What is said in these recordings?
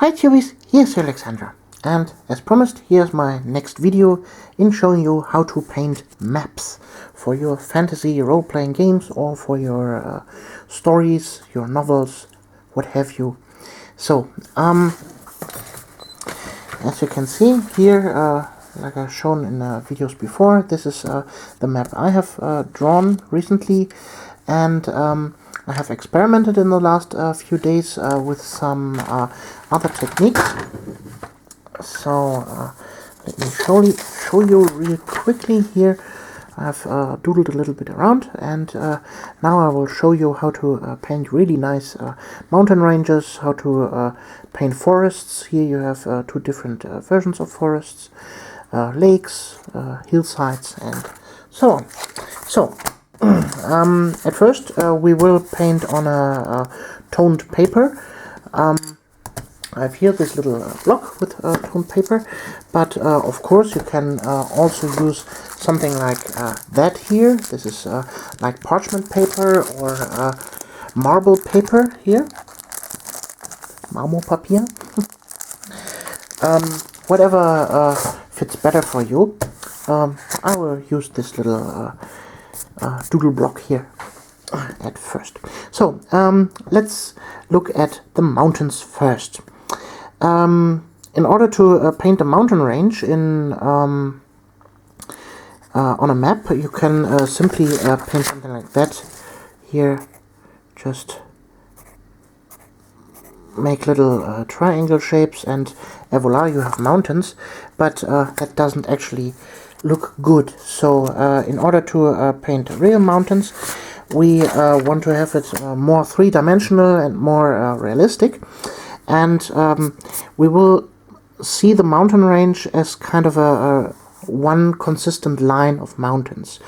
Hi Tubies, here's Alexandra, and as promised, here's my next video in showing you how to paint maps for your fantasy role-playing games or for your stories, your novels, what have you. So, as you can see here, like I've shown in videos before, this is the map I have drawn recently, and I have experimented in the last few days with some other techniques. So let me show you real quickly here. I've doodled a little bit around, and now I will show you how to paint really nice mountain ranges, how to paint forests. Here you have two different versions of forests, lakes, hillsides, and so on. So at first we will paint on a toned paper. I have here this little block with toned paper, but of course you can also use something like that here. This is like parchment paper or marble paper here. Marmorpapier. Whatever fits better for you. I will use this little doodle block here at first. So let's look at the mountains first. In order to paint a mountain range on a map, you can simply paint something like that. Here, just make little triangle shapes, and voila, you have mountains. But that doesn't actually look good. So in order to paint real mountains, we want to have it more three-dimensional and more realistic. And we will see the mountain range as kind of a one consistent line of mountains.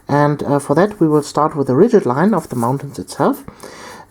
And for that we will start with a rigid line of the mountains itself.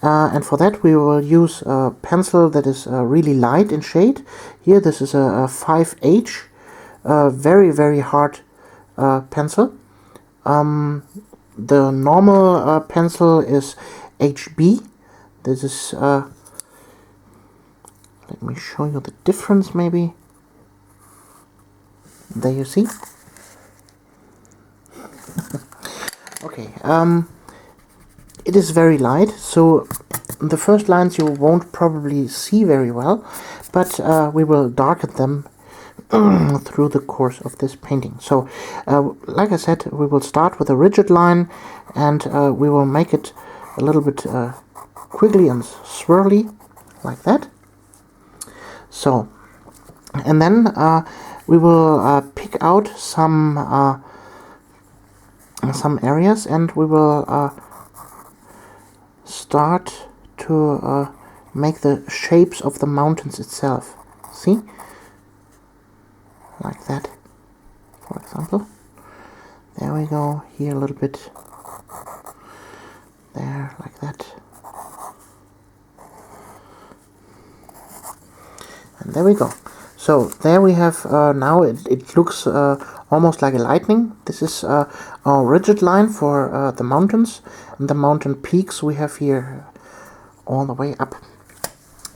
And for that we will use a pencil that is really light in shade. Here this is a 5H, very, very hard pencil. The normal pencil is HB. This is let me show you the difference maybe. There you see. Okay, it is very light, so the first lines you won't probably see very well, but we will darken them through the course of this painting. So, like I said, we will start with a rigid line, and we will make it a little bit quickly and swirly, like that. So, and then we will pick out some areas, and we will start to make the shapes of the mountains itself. See? Like that, for example. There we go. Here a little bit. There, like that. And there we go. So there we have now it looks almost like a lightning. This is our rigid line for the mountains, and the mountain peaks we have here all the way up.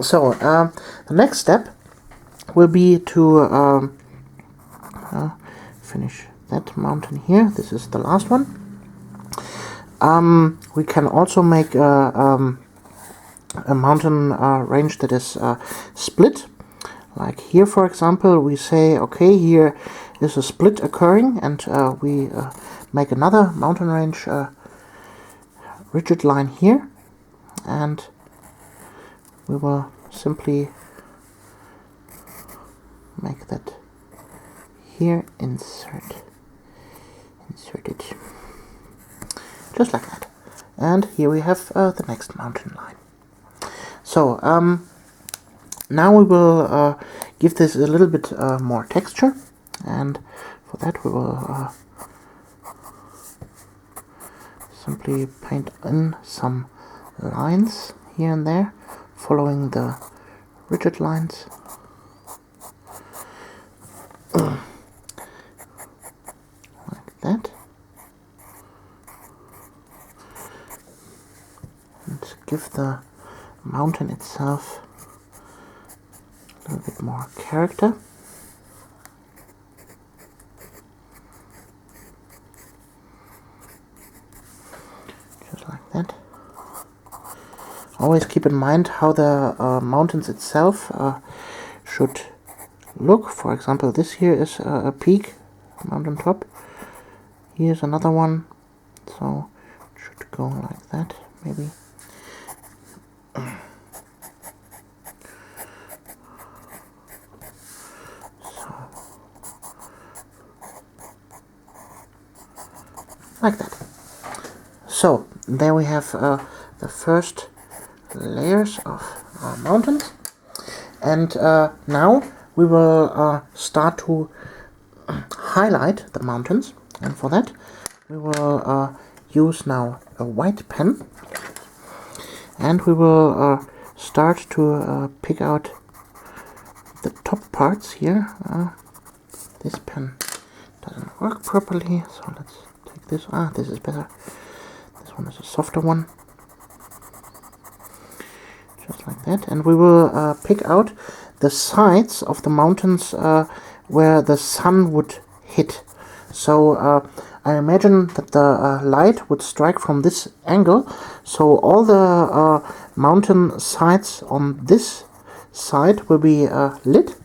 So the next step will be to finish that mountain here. This is the last one. We can also make a mountain range that is split. Like here, for example, we say, okay, here is a split occurring, and we make another mountain range rigid line here, and we will simply make that here, insert it, just like that. And here we have the next mountain line. So now we will give this a little bit more texture, and for that we will simply paint in some lines here and there, following the rigid lines. Like that. And give the mountain itself a little bit more character. Just like that. Always keep in mind how the mountains itself should look. For example, this here is a peak, mountain top. Here's another one, so it should go like that, maybe. Like that. So there we have the first layers of our mountains, and now we will start to highlight the mountains, and for that we will use now a white pen, and we will start to pick out the top parts here. This pen doesn't work properly, so let's take this. This is better. This one is a softer one. Just like that. And we will pick out the sides of the mountains where the sun would hit. So I imagine that the light would strike from this angle. So all the mountain sides on this side will be lit.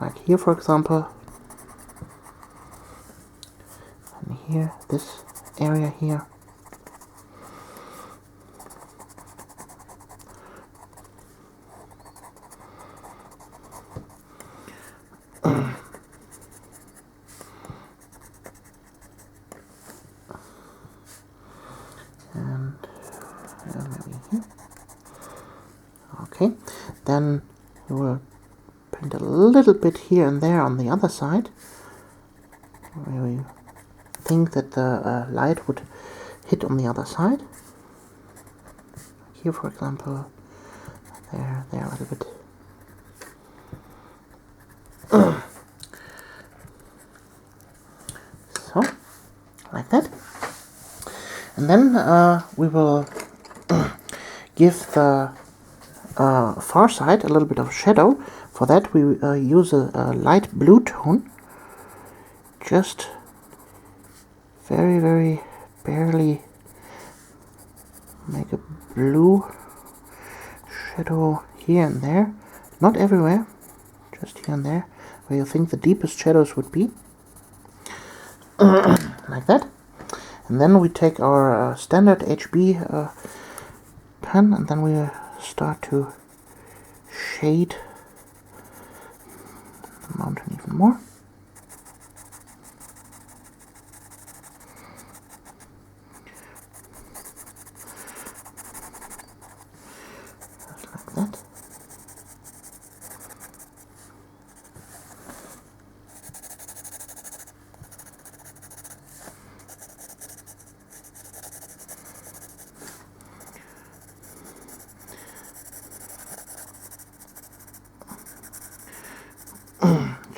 Like here, for example. And here, this area here. And maybe here. Okay, then we will paint a little bit here and there on the other side, where we think that the light would hit on the other side. Here, for example, there a little bit. So, like that. And then we will give the far side a little bit of shadow. For that we use a light blue tone. Just very, very barely make a blue shadow here and there. Not everywhere, just here and there, where you think the deepest shadows would be. Like that. And then we take our standard HB pen, and then we start to shade the mountain even more. Just like that.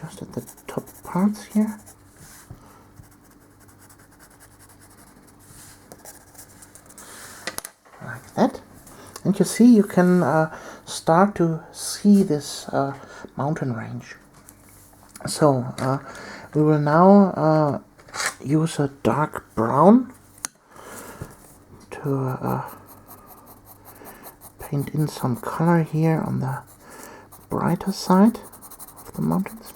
Just at the top parts here. Like that. And you see, you can start to see this mountain range. So we will now use a dark brown to paint in some color here on the brighter side of the mountains.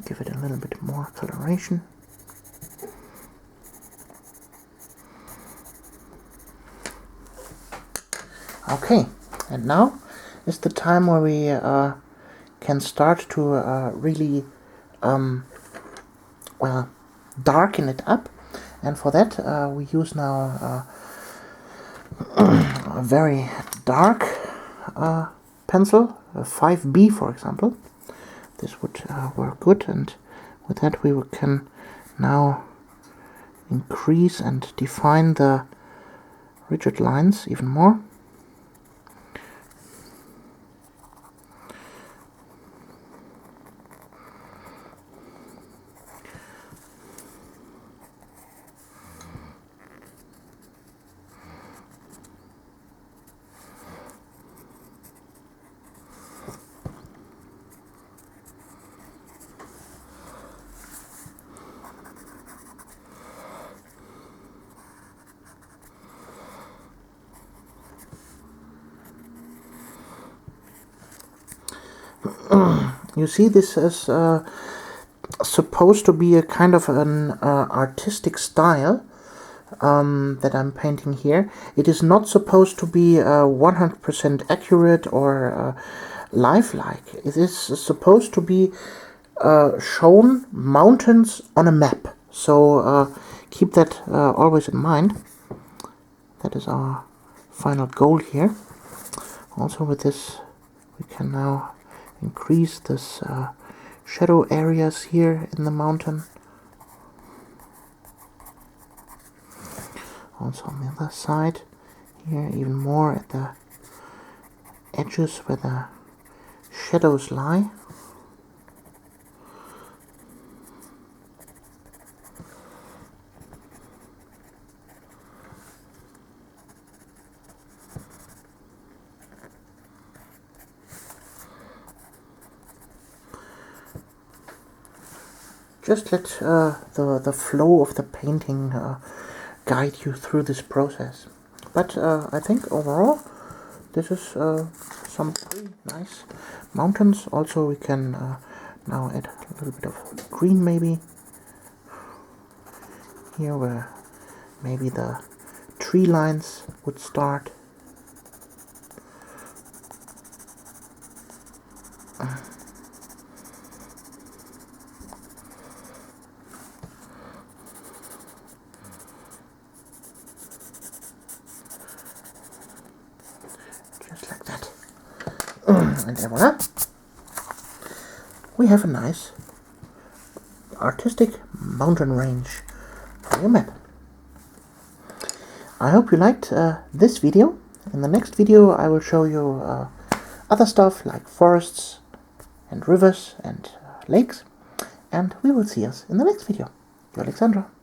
Give it a little bit more coloration. Okay, and now is the time where we can start to really well, darken it up, and for that we use now a very dark pencil, a 5B for example. This would work good, and with that we can now increase and define the rigid lines even more. You see, this is supposed to be a kind of an artistic style that I'm painting here. It is not supposed to be 100% accurate or lifelike. It is supposed to be shown mountains on a map. So keep that always in mind. That is our final goal here. Also with this we can now increase this shadow areas here in the mountain. Also on the other side here, even more at the edges where the shadows lie. Just let the flow of the painting guide you through this process. But I think overall this is some pretty nice mountains. Also we can now add a little bit of green maybe here where maybe the tree lines would start. Just like that. And voila! We have a nice artistic mountain range for your map. I hope you liked this video. In the next video I will show you other stuff like forests and rivers and lakes, and we will see us in the next video. Your Alexandra.